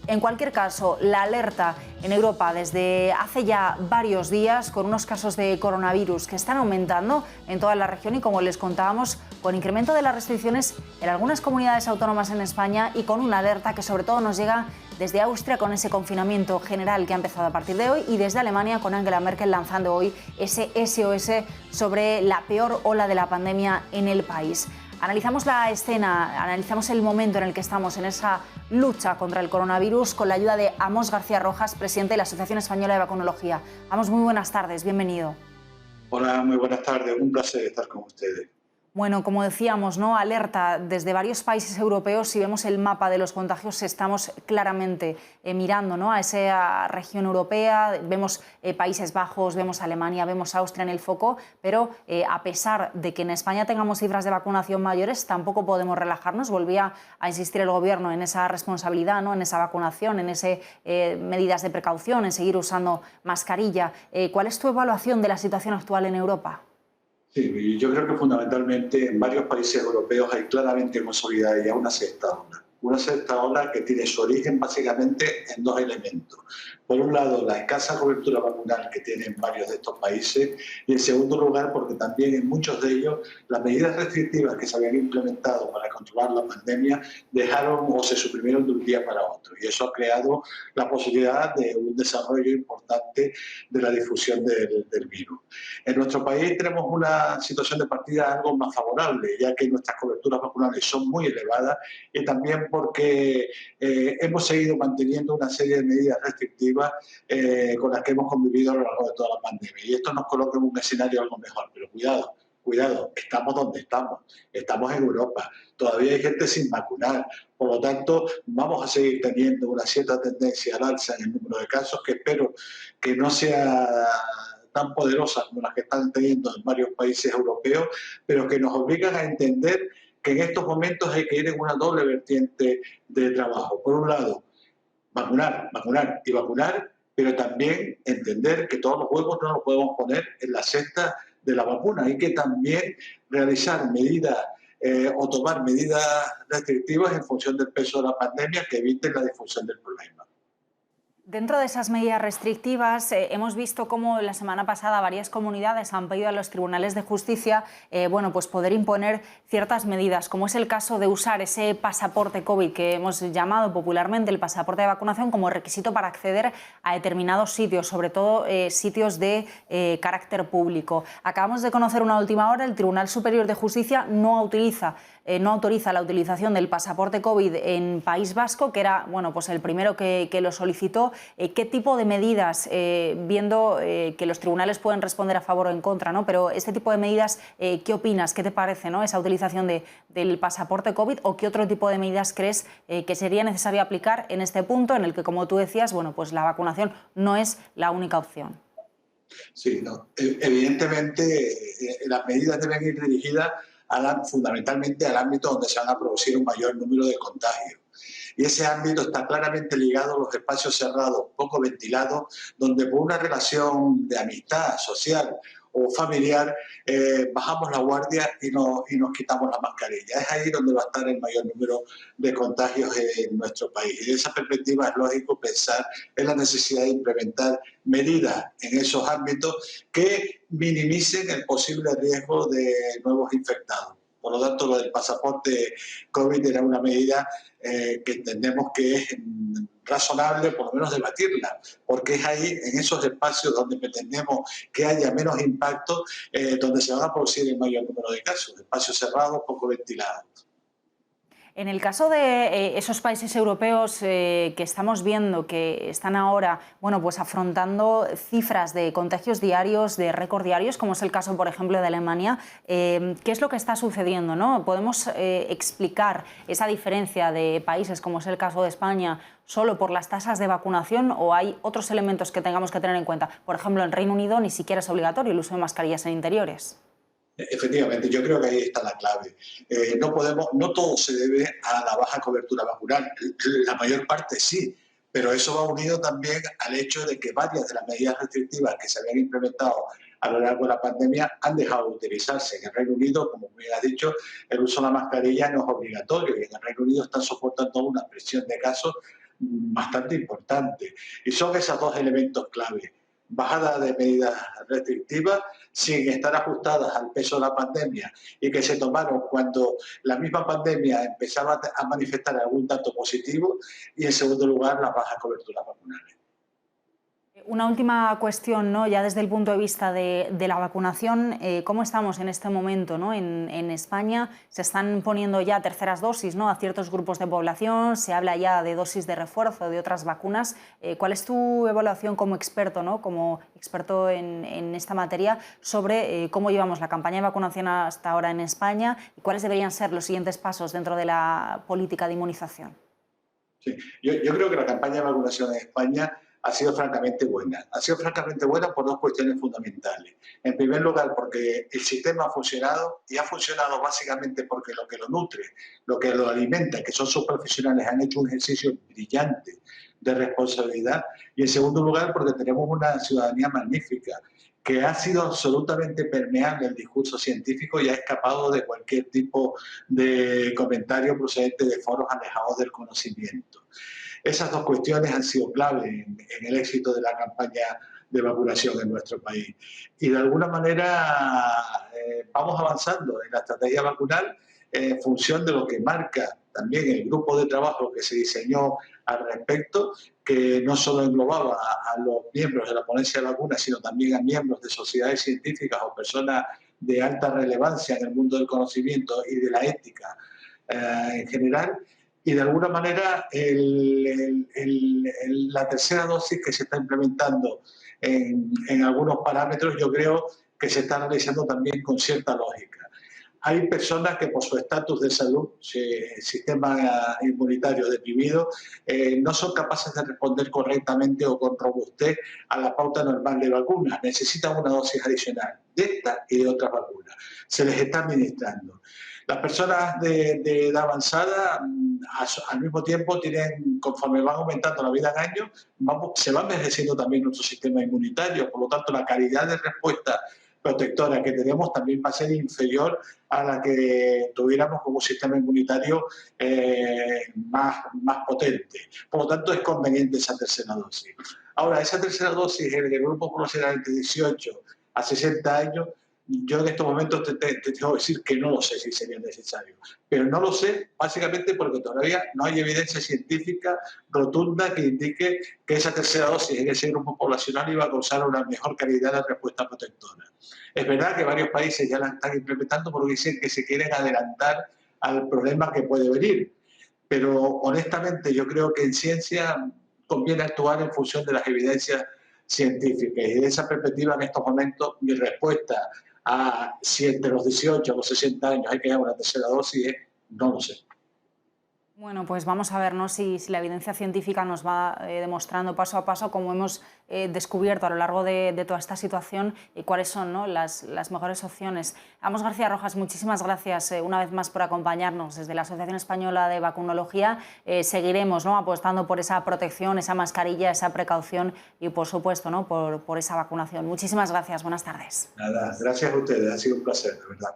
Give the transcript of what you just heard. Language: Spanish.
En cualquier caso, la alerta en Europa desde hace ya varios días con unos casos de coronavirus que están aumentando en toda la región y, como les contábamos, con incremento de las restricciones en algunas comunidades autónomas en España y con una alerta que sobre todo nos llega desde Austria con ese confinamiento general que ha empezado a partir de hoy y desde Alemania con Angela Merkel lanzando hoy ese SOS sobre la peor ola de la pandemia en el país. Analizamos la escena, analizamos el momento en el que estamos en esa lucha contra el coronavirus con la ayuda de Amos García Rojas, presidente de la Asociación Española de Vacunología. Amos, muy buenas tardes, bienvenido. Hola, muy buenas tardes, un placer estar con ustedes. Bueno, como decíamos, ¿no? Alerta desde varios países europeos. Si vemos el mapa de los contagios, estamos claramente mirando, ¿no?, a esa región europea. Vemos Países Bajos, vemos Alemania, vemos Austria en el foco, pero a pesar de que en España tengamos cifras de vacunación mayores, tampoco podemos relajarnos. Volvía a insistir el Gobierno en esa responsabilidad, ¿no?, en esa vacunación, en esas medidas de precaución, en seguir usando mascarilla. ¿Cuál es tu evaluación de la situación actual en Europa? Sí, yo creo que fundamentalmente en varios países europeos hay claramente consolidada ya una sexta ola. Una sexta ola que tiene su origen básicamente en dos elementos. Por un lado, la escasa cobertura vacunal que tienen varios de estos países y, en segundo lugar, porque también en muchos de ellos las medidas restrictivas que se habían implementado para controlar la pandemia dejaron o se suprimieron de un día para otro. Y eso ha creado la posibilidad de un desarrollo importante de la difusión del virus. En nuestro país tenemos una situación de partida algo más favorable, ya que nuestras coberturas vacunales son muy elevadas y también porque hemos seguido manteniendo una serie de medidas restrictivas con las que hemos convivido a lo largo de toda la pandemia. Y esto nos coloca en un escenario algo mejor, pero cuidado, estamos donde estamos en Europa, todavía hay gente sin vacunar, por lo tanto vamos a seguir teniendo una cierta tendencia al alza en el número de casos que espero que no sea tan poderosas como las que están teniendo en varios países europeos, pero que nos obligan a entender que en estos momentos hay que ir en una doble vertiente de trabajo. Por un lado, vacunar y vacunar, pero también entender que todos los huevos no los podemos poner en la cesta de la vacuna. Hay que también realizar medidas o tomar medidas restrictivas en función del peso de la pandemia que eviten la difusión del problema. Dentro de esas medidas restrictivas, hemos visto cómo la semana pasada varias comunidades han pedido a los tribunales de justicia pues poder imponer ciertas medidas, como es el caso de usar ese pasaporte COVID que hemos llamado popularmente el pasaporte de vacunación como requisito para acceder a determinados sitios, sobre todo sitios de carácter público. Acabamos de conocer una última hora, el Tribunal Superior de Justicia no autoriza la utilización del pasaporte COVID en País Vasco, que era pues el primero que lo solicitó. ¿Qué tipo de medidas, viendo que los tribunales pueden responder a favor o en contra, ¿no?, pero este tipo de medidas, ¿qué opinas? ¿Qué te parece, ¿no?, esa utilización del pasaporte COVID, o qué otro tipo de medidas crees que sería necesario aplicar en este punto en el que, como tú decías, pues la vacunación no es la única opción? Sí, no. Evidentemente las medidas deben ir dirigidas fundamentalmente al ámbito donde se van a producir un mayor número de contagios. Y ese ámbito está claramente ligado a los espacios cerrados, poco ventilados, donde por una relación de amistad social o familiar bajamos la guardia y nos quitamos la mascarilla. Es ahí donde va a estar el mayor número de contagios en nuestro país. Y de esa perspectiva es lógico pensar en la necesidad de implementar medidas en esos ámbitos que minimicen el posible riesgo de nuevos infectados. Por lo tanto, lo del pasaporte COVID era una medida que entendemos que es razonable por lo menos debatirla, porque es ahí, en esos espacios donde pretendemos que haya menos impacto, donde se van a producir el mayor número de casos, espacios cerrados, poco ventilados. En el caso de esos países europeos que estamos viendo que están ahora pues afrontando cifras de contagios diarios, de récord diarios, como es el caso, por ejemplo, de Alemania, ¿qué es lo que está sucediendo, ¿no? ¿Podemos explicar esa diferencia de países, como es el caso de España, solo por las tasas de vacunación, o hay otros elementos que tengamos que tener en cuenta? Por ejemplo, en Reino Unido ni siquiera es obligatorio el uso de mascarillas en interiores. Efectivamente, yo creo que ahí está la clave. No todo se debe a la baja cobertura vacunal, la mayor parte sí, pero eso va unido también al hecho de que varias de las medidas restrictivas que se habían implementado a lo largo de la pandemia han dejado de utilizarse. En el Reino Unido, como bien has dicho, el uso de la mascarilla no es obligatorio y en el Reino Unido están soportando una presión de casos bastante importante. Y son esos dos elementos clave. Bajada de medidas restrictivas sin estar ajustadas al peso de la pandemia y que se tomaron cuando la misma pandemia empezaba a manifestar algún dato positivo, y en segundo lugar las bajas coberturas vacunales. Una última cuestión, ¿no? Ya desde el punto de vista de la vacunación, ¿cómo estamos en este momento, ¿no? En España se están poniendo ya terceras dosis, ¿no? A ciertos grupos de población, se habla ya de dosis de refuerzo de otras vacunas. ¿Cuál es tu evaluación como experto, ¿no? Como experto en esta materia, sobre cómo llevamos la campaña de vacunación hasta ahora en España y cuáles deberían ser los siguientes pasos dentro de la política de inmunización? Sí, yo creo que la campaña de vacunación en España ha sido francamente buena. Ha sido francamente buena por dos cuestiones fundamentales. En primer lugar, porque el sistema ha funcionado, y ha funcionado básicamente porque lo que lo nutre, lo que lo alimenta, que son sus profesionales, han hecho un ejercicio brillante de responsabilidad. Y en segundo lugar, porque tenemos una ciudadanía magnífica, que ha sido absolutamente permeable el discurso científico y ha escapado de cualquier tipo de comentario procedente de foros alejados del conocimiento. Esas dos cuestiones han sido clave en el éxito de la campaña de vacunación en nuestro país. Y de alguna manera vamos avanzando en la estrategia vacunal en función de lo que marca también el grupo de trabajo que se diseñó al respecto, que no solo englobaba a los miembros de la ponencia de vacunas, sino también a miembros de sociedades científicas o personas de alta relevancia en el mundo del conocimiento y de la ética en general. Y de alguna manera la tercera dosis que se está implementando en algunos parámetros, yo creo que se está realizando también con cierta lógica. Hay personas que por su estatus de salud, sistema inmunitario deprimido, no son capaces de responder correctamente o con robustez a la pauta normal de vacunas. Necesitan una dosis adicional de esta y de otras vacunas. Se les está administrando. Las personas de edad avanzada, al mismo tiempo, conforme van aumentando la vida en años, se va envejeciendo también nuestro sistema inmunitario. Por lo tanto, la calidad de respuesta protectora que tenemos también va a ser inferior a la que tuviéramos como sistema inmunitario más potente. Por lo tanto, es conveniente esa tercera dosis. Ahora, esa tercera dosis en el grupo poblacional entre 18 a 60 años, yo en estos momentos te tengo que decir que no lo sé si sería necesario. Pero no lo sé básicamente porque todavía no hay evidencia científica rotunda que indique que esa tercera dosis en ese grupo poblacional iba a causar una mejor calidad de respuesta protectora. Es verdad que varios países ya la están implementando porque dicen que se quieren adelantar al problema que puede venir. Pero honestamente yo creo que en ciencia conviene actuar en función de las evidencias científicas. Y de esa perspectiva, en estos momentos, mi respuesta a si entre los 18 a los 60 años hay que dar una tercera dosis, no lo sé. Bueno, pues vamos a ver, ¿no? si la evidencia científica nos va demostrando paso a paso, como hemos descubierto a lo largo de toda esta situación, cuáles son, ¿no? las mejores opciones. Amos García Rojas, muchísimas gracias una vez más por acompañarnos desde la Asociación Española de Vacunología. Seguiremos, ¿no? apostando por esa protección, esa mascarilla, esa precaución y, por supuesto, ¿no? por esa vacunación. Muchísimas gracias. Buenas tardes. Nada, gracias a ustedes. Ha sido un placer, de verdad.